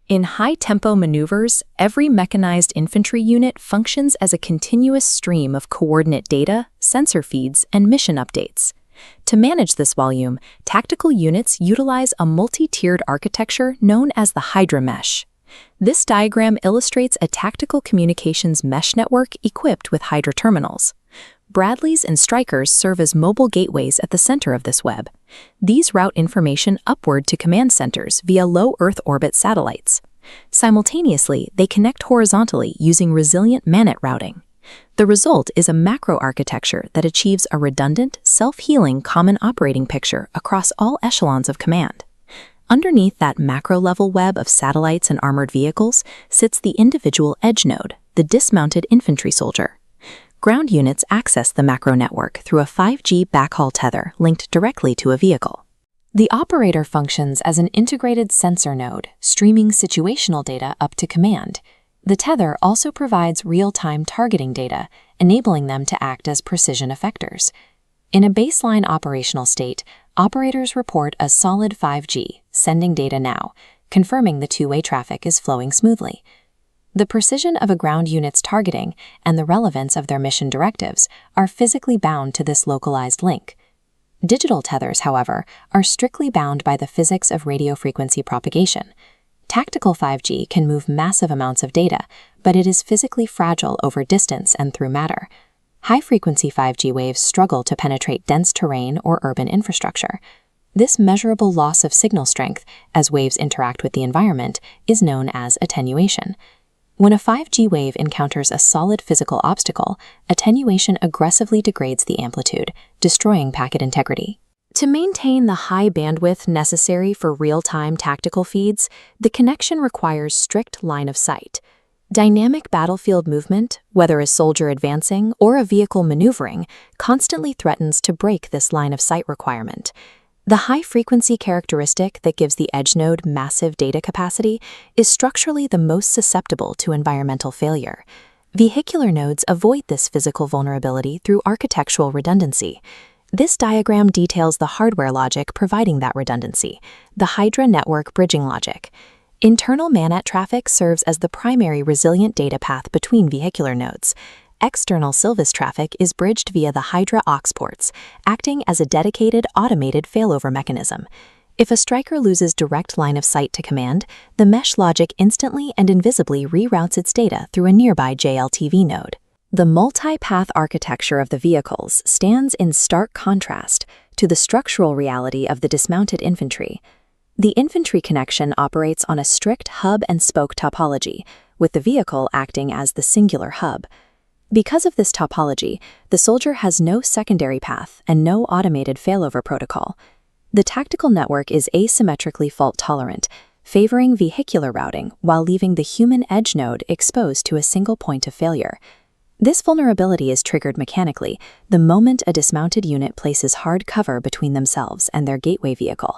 In high-tempo maneuvers, every mechanized infantry unit functions as a continuous stream of coordinate data, sensor feeds, and mission updates. To manage this volume, tactical units utilize a multi-tiered architecture known as the Hydra Mesh. This diagram illustrates a tactical communications mesh network equipped with Hydra terminals. Bradleys and Strykers serve as mobile gateways at the center of this web. These route information upward to command centers via low Earth orbit satellites. Simultaneously, they connect horizontally using resilient MANET routing. The result is a macro architecture that achieves a redundant, self-healing common operating picture across all echelons of command. Underneath that macro-level web of satellites and armored vehicles sits the individual edge node, the dismounted infantry soldier. Ground units access the macro network through a 5G backhaul tether linked directly to a vehicle. The operator functions as an integrated sensor node, streaming situational data up to command. The tether also provides real-time targeting data, enabling them to act as precision effectors. In a baseline operational state, operators report a solid 5G, sending data now, confirming the two-way traffic is flowing smoothly. The precision of a ground unit's targeting and the relevance of their mission directives are physically bound to this localized link. Digital tethers, however, are strictly bound by the physics of radio frequency propagation. Tactical 5G can move massive amounts of data, but it is physically fragile over distance and through matter. High-frequency 5G waves struggle to penetrate dense terrain or urban infrastructure. This measurable loss of signal strength, as waves interact with the environment, is known as attenuation. When a 5G wave encounters a solid physical obstacle, attenuation aggressively degrades the amplitude, destroying packet integrity. To maintain the high bandwidth necessary for real-time tactical feeds, the connection requires strict line of sight. Dynamic battlefield movement, whether a soldier advancing or a vehicle maneuvering, constantly threatens to break this line of sight requirement. The high-frequency characteristic that gives the edge node massive data capacity is structurally the most susceptible to environmental failure. Vehicular nodes avoid this physical vulnerability through architectural redundancy. This diagram details the hardware logic providing that redundancy, the Hydra network bridging logic. Internal MANET traffic serves as the primary resilient data path between vehicular nodes. External Silvus traffic is bridged via the Hydra aux ports, acting as a dedicated automated failover mechanism. If a Stryker loses direct line of sight to command, the mesh logic instantly and invisibly reroutes its data through a nearby JLTV node. The multi-path architecture of the vehicles stands in stark contrast to the structural reality of the dismounted infantry. The infantry connection operates on a strict hub-and-spoke topology, with the vehicle acting as the singular hub. Because of this topology, the soldier has no secondary path and no automated failover protocol. The tactical network is asymmetrically fault-tolerant, favoring vehicular routing while leaving the human edge node exposed to a single point of failure. This vulnerability is triggered mechanically the moment a dismounted unit places hard cover between themselves and their gateway vehicle.